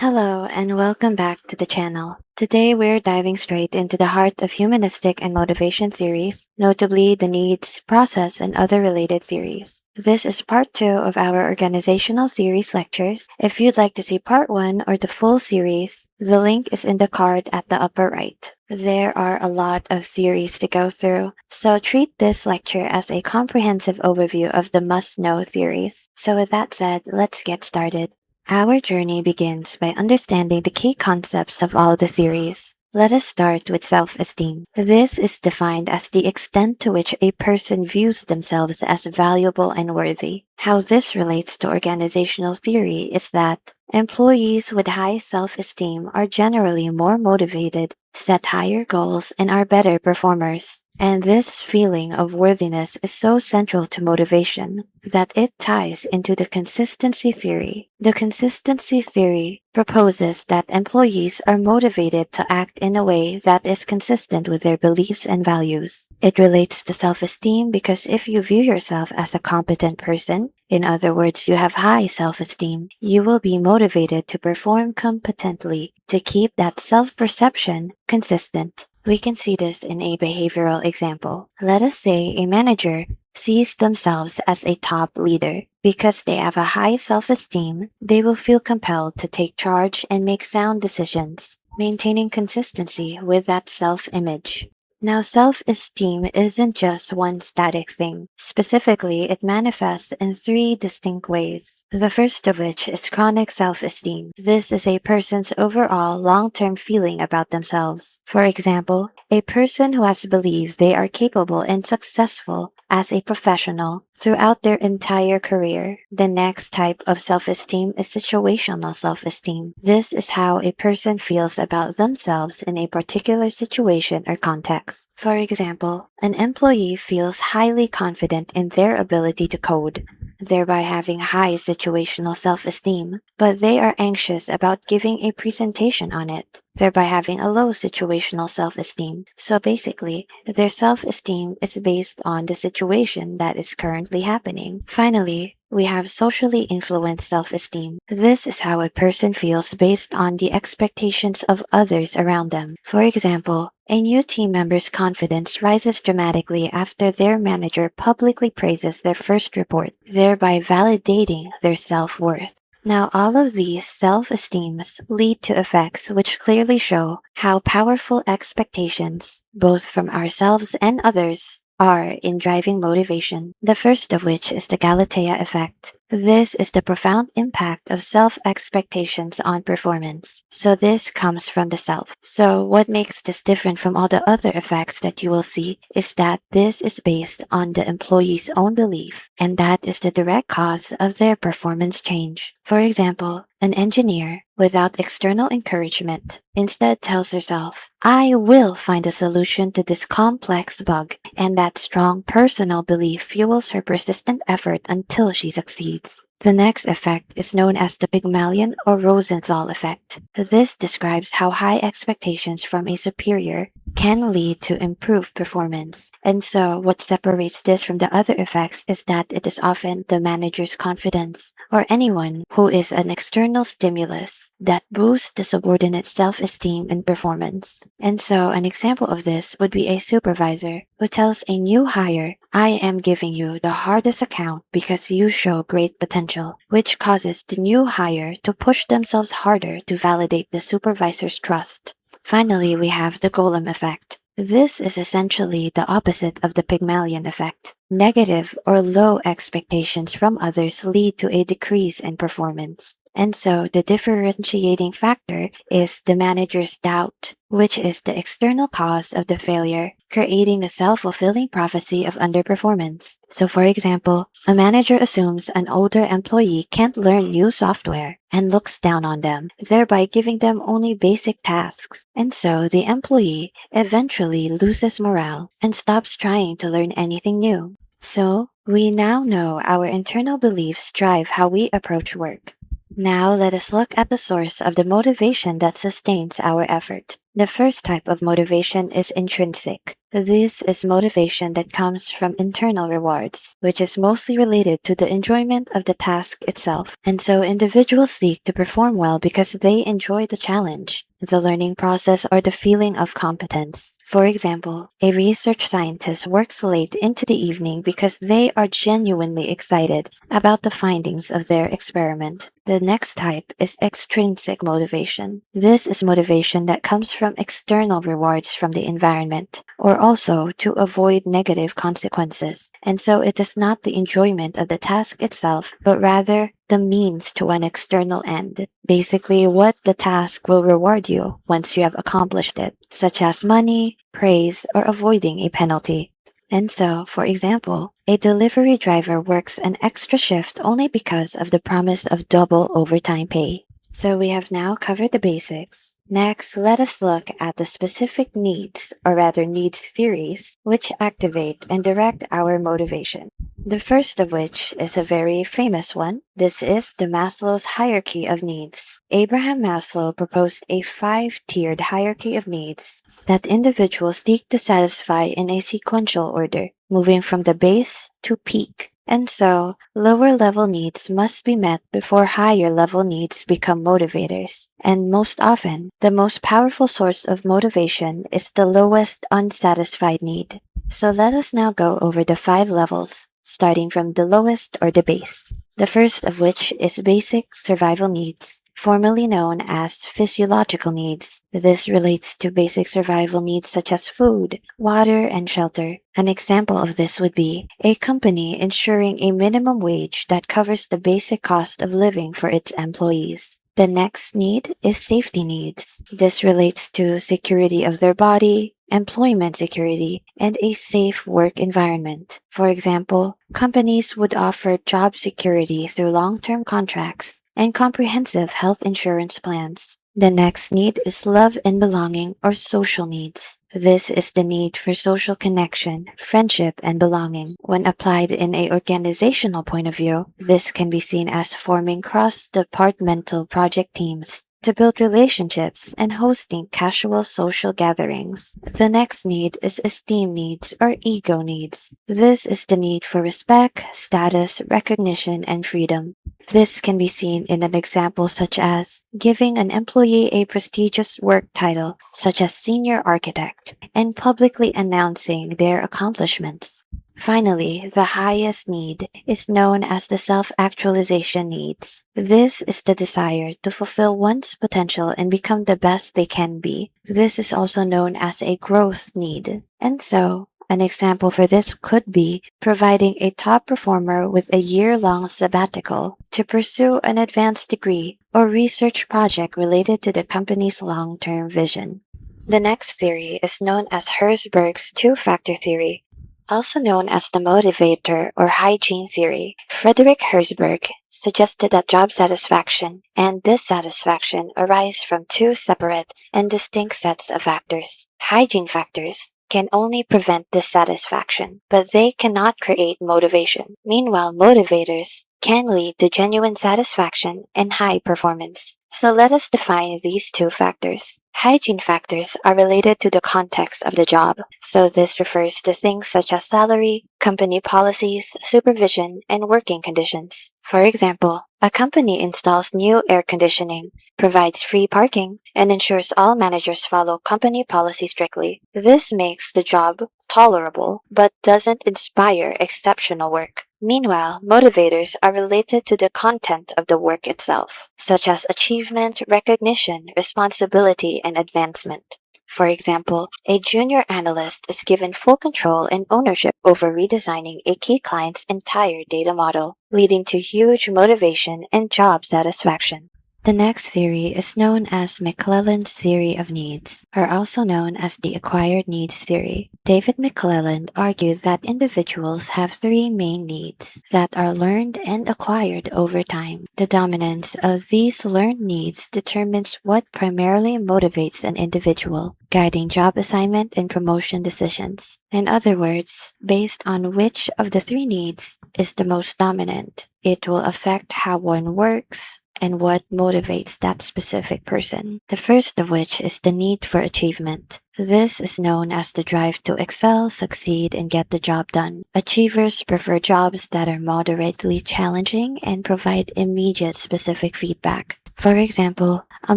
Hello and welcome back to the channel. Today we're diving straight into the heart of humanistic and motivation theories, notably the needs, process, and other related theories. This is part 2 of our organizational theories lectures. If you'd like to see part 1 or the full series, the link is in the card at the upper right. There are a lot of theories to go through, so treat this lecture as a comprehensive overview of the must-know theories. So with that said, let's get started. Our journey begins by understanding the key concepts of all the theories. Let us start with self-esteem. This is defined as the extent to which a person views themselves as valuable and worthy. How this relates to organizational theory is that employees with high self-esteem are generally more motivated, set higher goals, and are better performers. And this feeling of worthiness is so central to motivation that it ties into the consistency theory. The consistency theory proposes that employees are motivated to act in a way that is consistent with their beliefs and values. It relates to self-esteem because if you view yourself as a competent person, in other words, you have high self-esteem, you will be motivated to perform competently to keep that self-perception consistent. We can see this in a behavioral example. Let us say a manager sees themselves as a top leader. Because they have a high self-esteem, they will feel compelled to take charge and make sound decisions, maintaining consistency with that self-image. Now, self-esteem isn't just one static thing. Specifically, it manifests in 3 distinct ways. The first of which is chronic self-esteem. This is a person's overall long-term feeling about themselves. For example, a person who has believed they are capable and successful as a professional throughout their entire career. The next type of self-esteem is situational self-esteem. This is how a person feels about themselves in a particular situation or context. For example, an employee feels highly confident in their ability to code, thereby having high situational self-esteem, but they are anxious about giving a presentation on it, thereby having a low situational self-esteem. So basically, their self-esteem is based on the situation that is currently happening. Finally, we have socially influenced self-esteem. This is how a person feels based on the expectations of others around them. For example, a new team member's confidence rises dramatically after their manager publicly praises their first report, thereby validating their self-worth. Now, all of these self-esteems lead to effects which clearly show how powerful expectations, both from ourselves and others, are in driving motivation. The first of which is the 𝗘𝗿𝗄𝗃 effect. This is the profound impact of self-expectations on performance. So this comes from the self. So what makes this different from all the other effects that you will see is that this is based on the employee's own belief, and that is the direct cause of their performance change. For example, an engineer, without external encouragement, instead tells herself, "I will find a solution to this complex bug," and that strong personal belief fuels her persistent effort until she succeeds. The next effect is known as the Pygmalion or Rosenthal effect. This describes how high expectations from a superior can lead to improved performance. And so, what separates this from the other effects is that it is often the manager's confidence, or anyone who is an external stimulus, that boosts the subordinate's self-esteem and performance. And so, an example of this would be a supervisor who tells a new hire, "I am giving you the hardest account because you show great potential," which causes the new hire to push themselves harder to validate the supervisor's trust. Finally, we have the golem effect. This is essentially the opposite of the Pygmalion effect. Negative or low expectations from others lead to a decrease in performance. And so the differentiating factor is the manager's doubt, which is the external cause of the failure, creating a self-fulfilling prophecy of underperformance. So for example, a manager assumes an older employee can't learn new software and looks down on them, thereby giving them only basic tasks. And so the employee eventually loses morale and stops trying to learn anything new. So we now know our internal beliefs drive how we approach work. Now let us look at the source of the motivation that sustains our effort. The first type of motivation is intrinsic. This is motivation that comes from internal rewards, which is mostly related to the enjoyment of the task itself. And so individuals seek to perform well because they enjoy the challenge, the learning process, or the feeling of competence. For example, a research scientist works late into the evening because they are genuinely excited about the findings of their experiment. The next type is extrinsic motivation. This is motivation that comes from external rewards from the environment, or also to avoid negative consequences. And so it is not the enjoyment of the task itself, but rather the means to an external end. Basically, what the task will reward you once you have accomplished it, such as money, praise, or avoiding a penalty. And so, for example, a delivery driver works an extra shift only because of the promise of double overtime pay. So we have now covered the basics. Next, let us look at the specific needs, or rather needs theories, which activate and direct our motivation. The first of which is a very famous one. This is the Maslow's hierarchy of needs. Abraham Maslow proposed a 5-tiered hierarchy of needs that individuals seek to satisfy in a sequential order, moving from the base to peak. And so, lower-level needs must be met before higher-level needs become motivators. And most often, the most powerful source of motivation is the lowest unsatisfied need. So let us now go over the 5 levels, starting from the lowest or the base. The first of which is basic survival needs, formerly known as physiological needs. This relates to basic survival needs such as food, water, and shelter. An example of this would be a company ensuring a minimum wage that covers the basic cost of living for its employees. The next need is safety needs. This relates to security of their body, employment security, and a safe work environment. For example, companies would offer job security through long-term contracts and comprehensive health insurance plans. The next need is love and belonging, or social needs. This is the need for social connection, friendship, and belonging. When applied in an organizational point of view, this can be seen as forming cross-departmental project teams to build relationships and hosting casual social gatherings. The next need is esteem needs, or ego needs. This is the need for respect, status, recognition, and freedom. This can be seen in an example such as giving an employee a prestigious work title, such as senior architect, and publicly announcing their accomplishments. Finally, the highest need is known as the self-actualization needs. This is the desire to fulfill one's potential and become the best they can be. This is also known as a growth need. And so, an example for this could be providing a top performer with a year-long sabbatical to pursue an advanced degree or research project related to the company's long-term vision. The next theory is known as Herzberg's two-factor theory, also known as the motivator or hygiene theory. Friedrich Herzberg suggested that job satisfaction and dissatisfaction arise from two separate and distinct sets of factors. Hygiene factors can only prevent dissatisfaction, but they cannot create motivation. Meanwhile, motivators can lead to genuine satisfaction and high performance. So let us define these two factors. Hygiene factors are related to the context of the job, so this refers to things such as salary, company policies, supervision, and working conditions. For example, a company installs new air conditioning, provides free parking, and ensures all managers follow company policy strictly. This makes the job tolerable, but doesn't inspire exceptional work. Meanwhile, motivators are related to the content of the work itself, such as achievement, recognition, responsibility, and advancement. For example, a junior analyst is given full control and ownership over redesigning a key client's entire data model, leading to huge motivation and job satisfaction. The next theory is known as McClelland's theory of needs, or also known as the acquired needs theory. David McClelland argued that individuals have three main needs that are learned and acquired over time. The dominance of these learned needs determines what primarily motivates an individual, guiding job assignment and promotion decisions. In other words, based on which of the three needs is the most dominant, it will affect how one works, and what motivates that specific person. The first of which is the need for achievement. This is known as the drive to excel, succeed, and get the job done. Achievers prefer jobs that are moderately challenging and provide immediate specific feedback. For example, a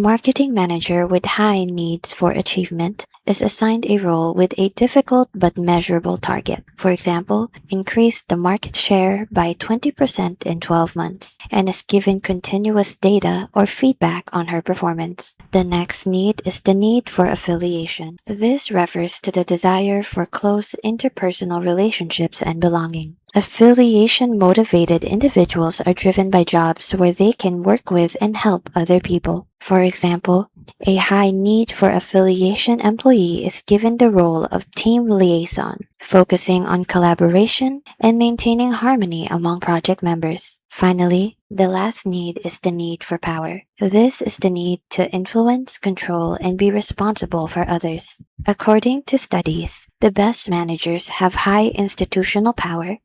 marketing manager with high needs for achievement is assigned a role with a difficult but measurable target. For example, increase the market share by 20% in 12 months, and is given continuous data or feedback on her performance. The next need is the need for affiliation. This refers to the desire for close interpersonal relationships and belonging. Affiliation-motivated individuals are driven by jobs where they can work with and help other people. For example, a high need for affiliation employee is given the role of team liaison, focusing on collaboration and maintaining harmony among project members. Finally, the last need is the need for power. This is the need to influence, control, and be responsible for others. According to studies, the best managers have high institutional power,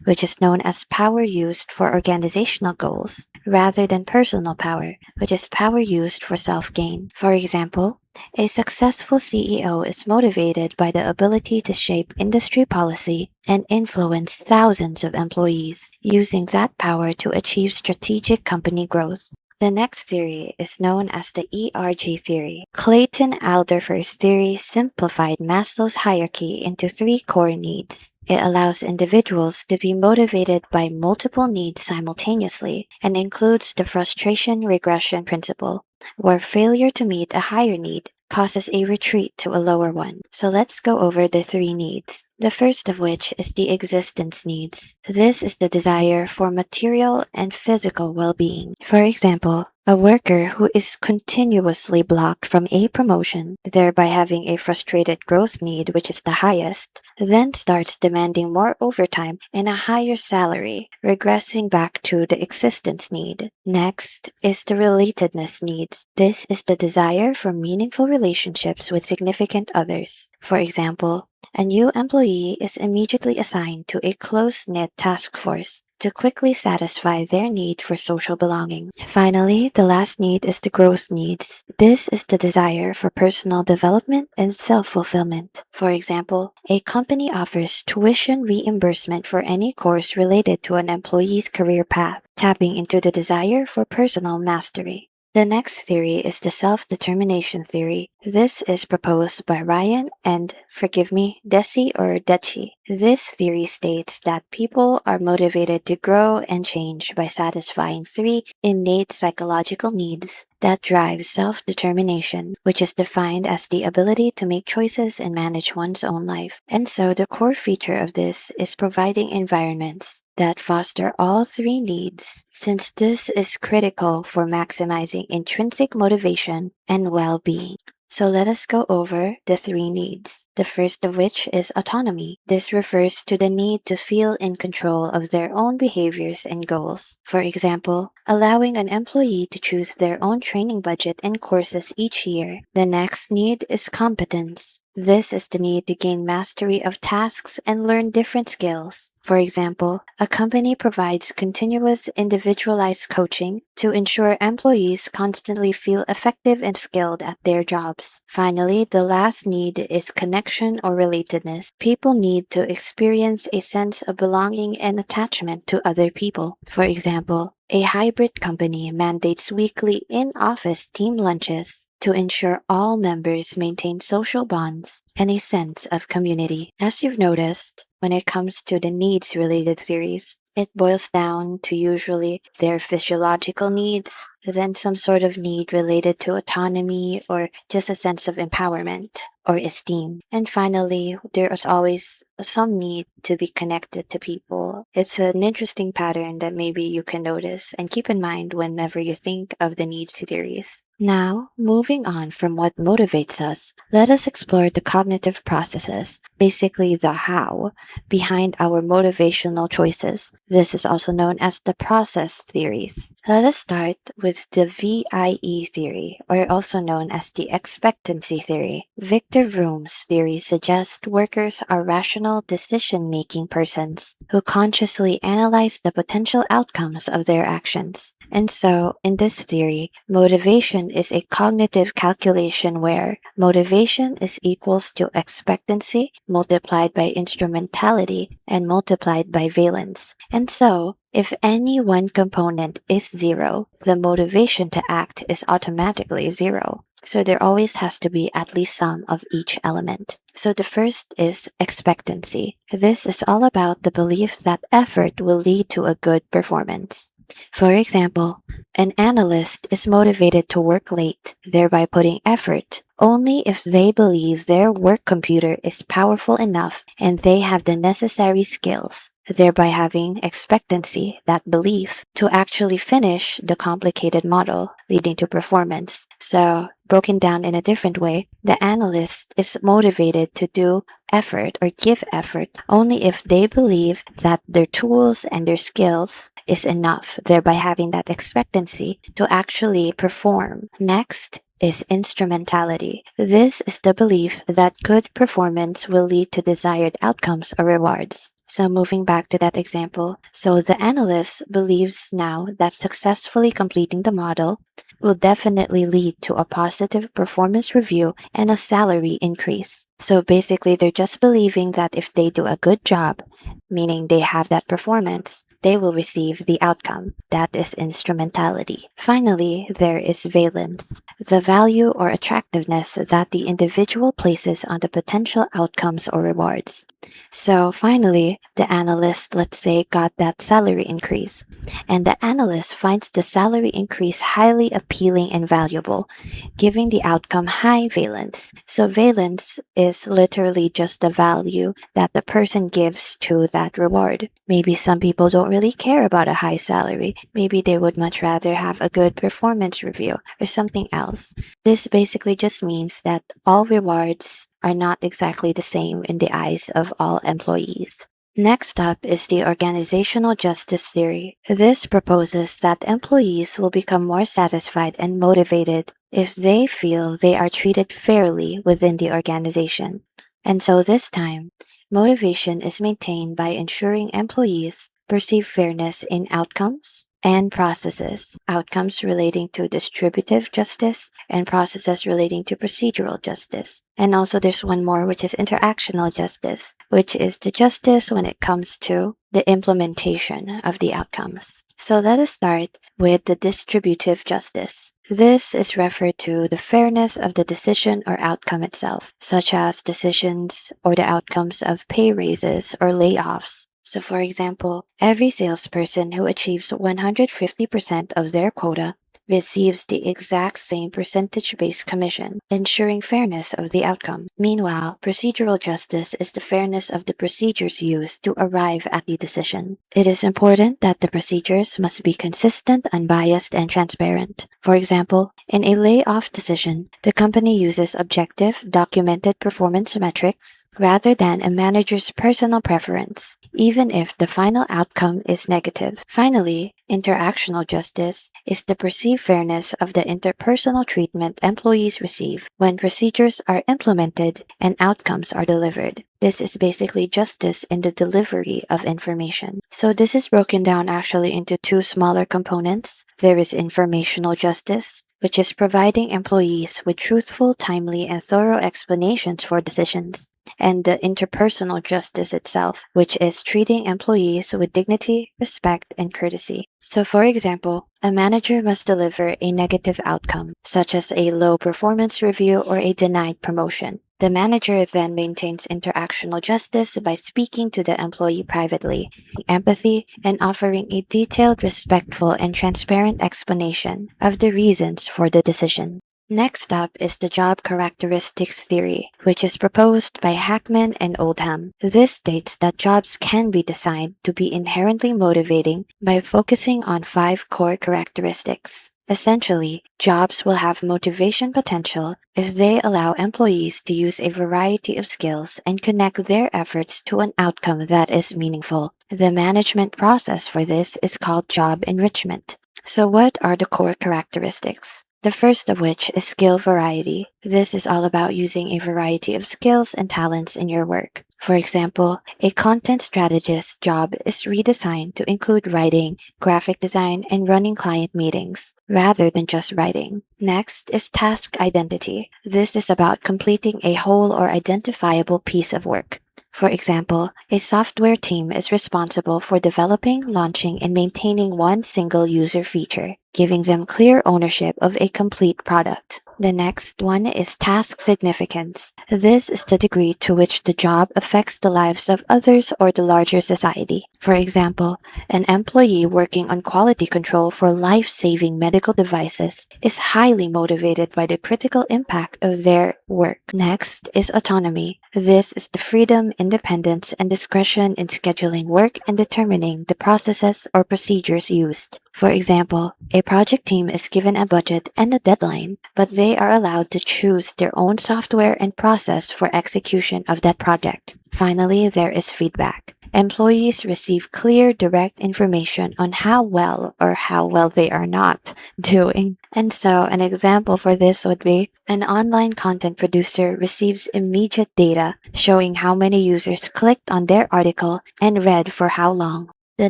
which is known as power used for organizational goals, rather than personal power, which is power used for self-gain. For example, a successful CEO is motivated by the ability to shape industry policy and influence thousands of employees, using that power to achieve strategic company growth. The next theory is known as the ERG Theory. 𝗙𝗵𝗄𝗃𝗁𝗃's theory simplified Maslow's hierarchy into 3 core needs. It allows individuals to be motivated by multiple needs simultaneously and includes the frustration regression principle, where failure to meet a higher need causes a retreat to a lower one. So let's go over the 3 needs. The first of which is the existence needs. This is the desire for material and physical well-being. For example, a worker who is continuously blocked from a promotion, thereby having a frustrated growth need, which is the highest, then starts demanding more overtime and a higher salary, regressing back to the existence need. Next is the relatedness need. This is the desire for meaningful relationships with significant others. For example, a new employee is immediately assigned to a close-knit task force to quickly satisfy their need for social belonging. Finally, the last need is the growth needs. This is the desire for personal development and self-fulfillment. For example, a company offers tuition reimbursement for any course related to an employee's career path, tapping into the desire for personal mastery. The next theory is the self-determination theory. This is proposed by Ryan and, 𝗪𝗺𝗻 or 𝗪𝗀. This theory states that people are motivated to grow and change by satisfying 3 innate psychological needs that drive self-determination, which is defined as the ability to make choices and manage one's own life. And so the core feature of this is providing environments that foster all 3 needs, since this is critical for maximizing intrinsic motivation and well-being. So let us go over the 3 needs. The first of which is autonomy. This refers to the need to feel in control of their own behaviors and goals. For example, allowing an employee to choose their own training budget and courses each year. The next need is competence. This is the need to gain mastery of tasks and learn different skills. For example, a company provides continuous individualized coaching to ensure employees constantly feel effective and skilled at their jobs. Finally, the last need is connection or relatedness. People need to experience a sense of belonging and attachment to other people. For example, a hybrid company mandates weekly in-office team lunches to ensure all members maintain social bonds and a sense of community. As you've noticed, when it comes to the needs-related theories, it boils down to usually their physiological needs, then some sort of need related to autonomy or just a sense of empowerment or esteem. And finally, there is always some need to be connected to people. It's an interesting pattern that maybe you can notice and keep in mind whenever you think of the needs theories. Now, moving on from what motivates us, let us explore the cognitive processes, basically the how, behind our motivational choices. This is also known as the process theories. Let us start with the VIE theory, or also known as the expectancy theory. Victor Vroom's theory suggests workers are rational decision-making persons who consciously analyze the potential outcomes of their actions. And so, in this theory, motivation is a cognitive calculation where motivation is equals to expectancy multiplied by instrumentality and multiplied by valence. And so, if any one component is zero, the motivation to act is automatically zero. So there always has to be at least some of each element. So the first is expectancy. This is all about the belief that effort will lead to a good performance. For example, an analyst is motivated to work late, thereby putting effort only if they believe their work computer is powerful enough and they have the necessary skills, thereby having expectancy, that belief, to actually finish the complicated model, leading to performance. So, broken down in a different way, the analyst is motivated to do effort or give effort only if they believe that their tools and their skills is enough, thereby having that expectancy to actually perform. Next is instrumentality. This is the belief that good performance will lead to desired outcomes or rewards. So moving back to that example, so the analyst believes now that successfully completing the model will definitely lead to a positive performance review and a salary increase. So basically, they're just believing that if they do a good job, meaning they have that performance, they will receive the outcome. That is instrumentality. Finally, there is valence, the value or attractiveness that the individual places on the potential outcomes or rewards. So finally, the analyst, let's say, got that salary increase, and the analyst finds the salary increase highly appealing and valuable, giving the outcome high valence. So valence is literally just the value that the person gives to that reward. Maybe some people don't really care about a high salary. Maybe they would much rather have a good performance review or something else. This basically just means that all rewards are not exactly the same in the eyes of all employees. Next up is the organizational justice theory. This proposes that employees will become more satisfied and motivated if they feel they are treated fairly within the organization. And so this time, motivation is maintained by ensuring employees perceive fairness in outcomes and processes, outcomes relating to distributive justice and processes relating to procedural justice. And also there's one more, which is interactional justice, which is the justice when it comes to the implementation of the outcomes. So let us start with the distributive justice. This is referred to the fairness of the decision or outcome itself, such as decisions or the outcomes of pay raises or layoffs. So for example, every salesperson who achieves 150% of their quota receives the exact same percentage-based commission, ensuring fairness of the outcome. Meanwhile, procedural justice is the fairness of the procedures used to arrive at the decision. It is important that the procedures must be consistent, unbiased, and transparent. For example, in a layoff decision, the company uses objective, documented performance metrics rather than a manager's personal preference, even if the final outcome is negative. Finally, interactional justice is the perceived fairness of the interpersonal treatment employees receive when procedures are implemented and outcomes are delivered. This is basically justice in the delivery of information. So this is broken down actually into two smaller components. There is informational justice, which is providing employees with truthful, timely, and thorough explanations for decisions, and the interpersonal justice itself, which is treating employees with dignity, respect, and courtesy. So for example, a manager must deliver a negative outcome, such as a low performance review or a denied promotion. The manager then maintains interactional justice by speaking to the employee privately, empathy, and offering a detailed, respectful, and transparent explanation of the reasons for the decision. Next up is the job characteristics theory, which is proposed by Hackman and Oldham. This states that jobs can be designed to be inherently motivating by focusing on 5 core characteristics. Essentially, jobs will have motivation potential if they allow employees to use a variety of skills and connect their efforts to an outcome that is meaningful. The management process for this is called job enrichment. So what are the core characteristics? The first of which is skill variety. This is all about using a variety of skills and talents in your work. For example, a content strategist's job is redesigned to include writing, graphic design, and running client meetings, rather than just writing. Next is task identity. This is about completing a whole or identifiable piece of work. For example, a software team is responsible for developing, launching, and maintaining one single user feature, giving them clear ownership of a complete product. The next one is task significance. This is the degree to which the job affects the lives of others or the larger society. For example, an employee working on quality control for life-saving medical devices is highly motivated by the critical impact of their work. Next is autonomy. This is the freedom, independence, and discretion in scheduling work and determining the processes or procedures used. For example, a project team is given a budget and a deadline, but they are allowed to choose their own software and process for execution of that project. Finally, there is feedback. Employees receive clear, direct information on how well or how well they are not doing. And so, an example for this would be an online content producer receives immediate data showing how many users clicked on their article and read for how long. The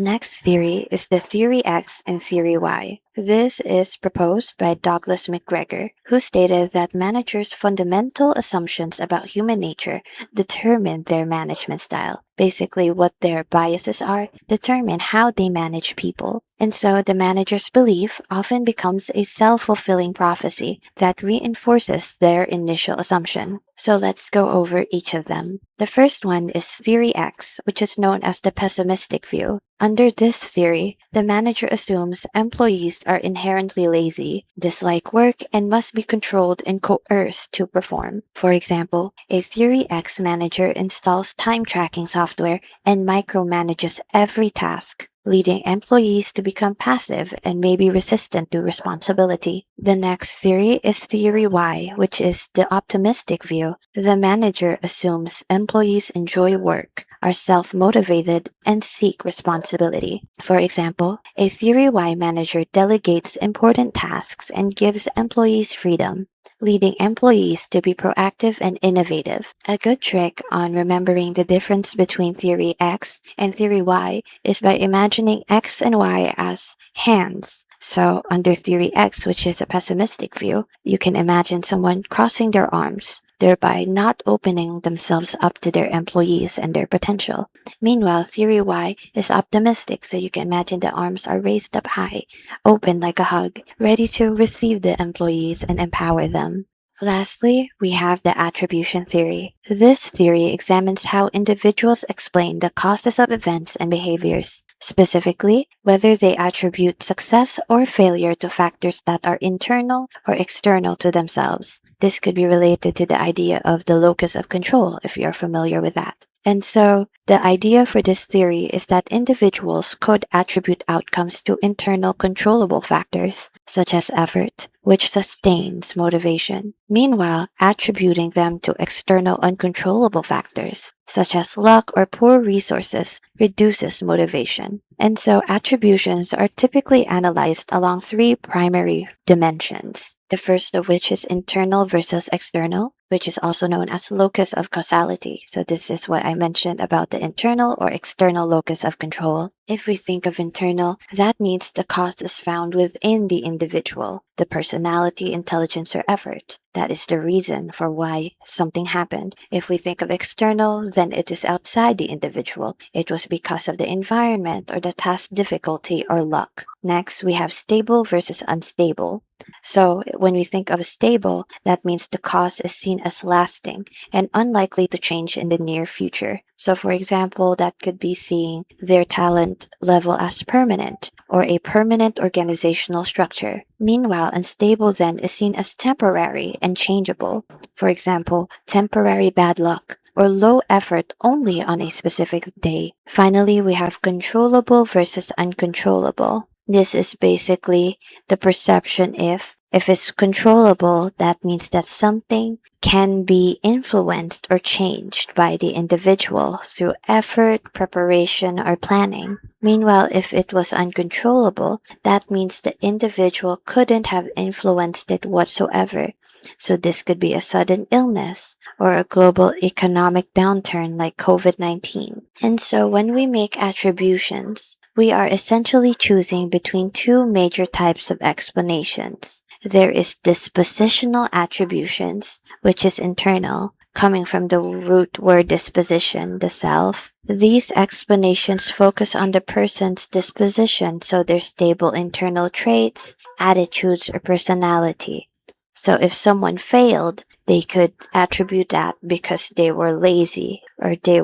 next theory is the theory X and theory Y. This is proposed by Douglas McGregor, who stated that managers' fundamental assumptions about human nature determine their management style. Basically, what their biases are determine how they manage people. And so the manager's belief often becomes a self-fulfilling prophecy that reinforces their initial assumption. So let's go over each of them. The first one is theory X, which is known as the pessimistic view. Under this theory, the manager assumes employees are inherently lazy, dislike work, and must be controlled and coerced to perform. For example, a theory X manager installs time tracking software and micromanages every task, leading employees to become passive and maybe resistant to responsibility. The next theory is theory Y, which is the optimistic view. The manager assumes employees enjoy work, are self-motivated, and seek responsibility. For example, a theory Y manager delegates important tasks and gives employees freedom, leading employees to be proactive and innovative. A good trick on remembering the difference between theory X and theory Y is by imagining X and Y as hands. So under theory X, which is a pessimistic view, you can imagine someone crossing their arms, thereby not opening themselves up to their employees and their potential. Meanwhile, theory Y is optimistic, so you can imagine the arms are raised up high, open like a hug, ready to receive the employees and empower them. Lastly, we have the attribution theory. This theory examines how individuals explain the causes of events and behaviors, specifically whether they attribute success or failure to factors that are internal or external to themselves. This could be related to the idea of the locus of control, if you're familiar with that. And so, the idea for this theory is that individuals could attribute outcomes to internal controllable factors, such as effort, which sustains motivation. Meanwhile, attributing them to external uncontrollable factors, such as luck or poor resources, reduces motivation. And so, attributions are typically analyzed along three primary dimensions. The first of which is internal versus external, which is also known as locus of causality. So this is what I mentioned about the internal or external locus of control. If we think of internal, that means the cause is found within the individual, the personality, intelligence, or effort. That is the reason for why something happened. If we think of external, then it is outside the individual. It was because of the environment or the task difficulty or luck. Next, we have stable versus unstable. So when we think of stable, that means the cause is seen as lasting and unlikely to change in the near future. So for example, that could be seeing their talent level as permanent or a permanent organizational structure. Meanwhile, unstable then is seen as temporary and changeable. For example, temporary bad luck or low effort only on a specific day. Finally, we have controllable versus uncontrollable. This is basically the perception if If it's controllable, that means that something can be influenced or changed by the individual through effort, preparation, or planning. Meanwhile, if it was uncontrollable, that means the individual couldn't have influenced it whatsoever. So this could be a sudden illness or a global economic downturn like COVID-19. And so when we make attributions, we are essentially choosing between two major types of explanations. There is dispositional attributions, which is internal, coming from the root word disposition, the self. These explanations focus on the person's disposition, so their stable internal traits, attitudes, or personality. So if someone failed, they could attribute that because they were lazy or they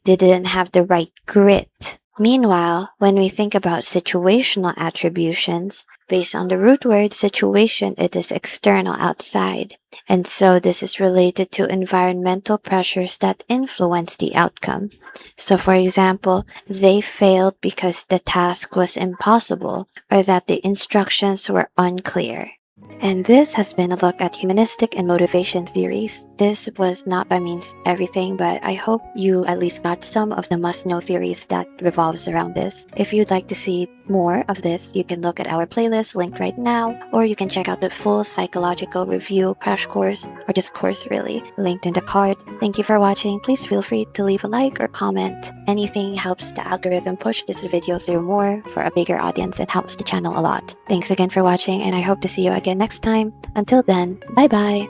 didn't have the right grit. Meanwhile, when we think about situational attributions, based on the root word situation, it is external, outside. And so this is related to environmental pressures that influence the outcome. So for example, they failed because the task was impossible or that the instructions were unclear. And this has been a look at humanistic and motivation theories. This was not by means everything, but I hope you at least got some of the must-know theories that revolves around this. If you'd like to see more of this, you can look at our playlist linked right now, or you can check out the full psychological review crash course, or just course really, linked in the card. Thank you for watching. Please feel free to leave a like or comment. Anything helps the algorithm push this video through more for a bigger audience and helps the channel a lot. Thanks again for watching, and I hope to see you again next time. Until then, bye bye!